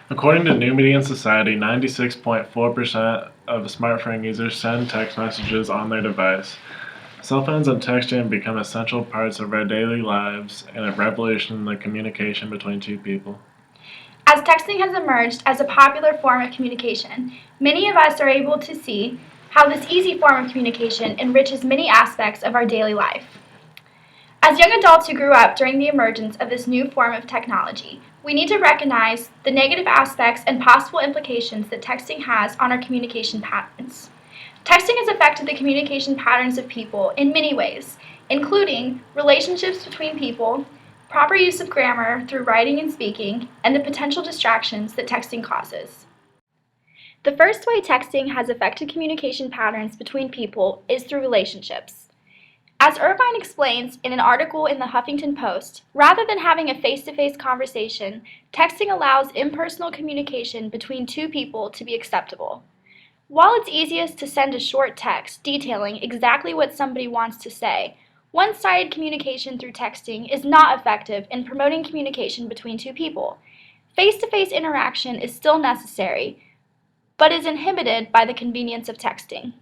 According to New Media and Society, 96.4% of smartphone users send text messages on their device. Cell phones and texting have become essential parts of our daily lives and a revolution in the communication between two people. As texting has emerged as a popular form of communication, many of us are able to see how this easy form of communication enriches many aspects of our daily life. As young adults who grew up during the emergence of this new form of technology, we need to recognize the negative aspects and possible implications that texting has on our communication patterns. Texting has affected the communication patterns of people in many ways, including relationships between people, proper use of grammar through writing and speaking, and the potential distractions that texting causes. The first way texting has affected communication patterns between people is through relationships. As Irvine explains in an article in the Huffington Post, rather than having a face-to-face conversation, texting allows impersonal communication between two people to be acceptable. While it's easiest to send a short text detailing exactly what somebody wants to say, one-sided communication through texting is not effective in promoting communication between two people. Face-to-face interaction is still necessary, but is inhibited by the convenience of texting.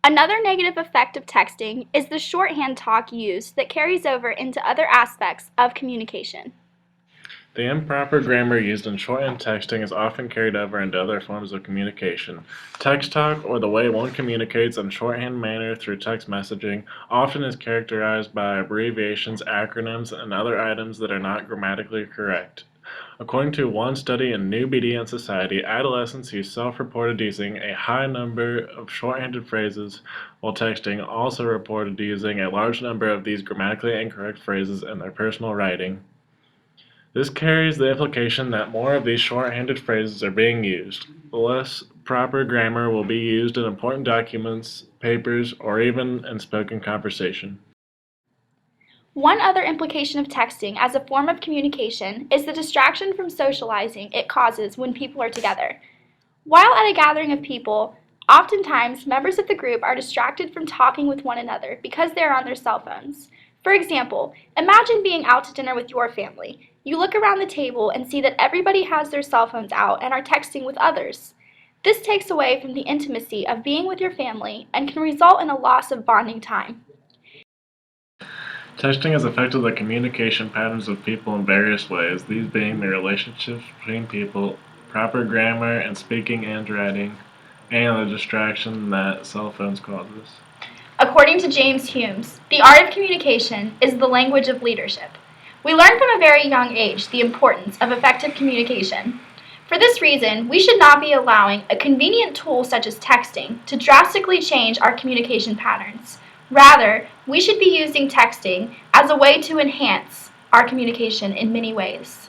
Another negative effect of texting is the shorthand talk used that carries over into other aspects of communication. The improper grammar used in shorthand texting is often carried over into other forms of communication. Text talk, or the way one communicates in shorthand manner through text messaging, often is characterized by abbreviations, acronyms, and other items that are not grammatically correct. According to one study in New Media and Society, adolescents who self-reported using a high number of shorthanded phrases while texting also reported using a large number of these grammatically incorrect phrases in their personal writing. This carries the implication that more of these shorthanded phrases are being used. Less proper grammar will be used in important documents, papers, or even in spoken conversation. One other implication of texting as a form of communication is the distraction from socializing it causes when people are together. While at a gathering of people, oftentimes members of the group are distracted from talking with one another because they are on their cell phones. For example, imagine being out to dinner with your family. You look around the table and see that everybody has their cell phones out and are texting with others. This takes away from the intimacy of being with your family and can result in a loss of bonding time. Texting has affected the communication patterns of people in various ways, these being the relationships between people, proper grammar and speaking and writing, and the distraction that cell phones causes. According to James Humes, the art of communication is the language of leadership. We learn from a very young age the importance of effective communication. For this reason, we should not be allowing a convenient tool such as texting to drastically change our communication patterns. Rather, we should be using texting as a way to enhance our communication in many ways.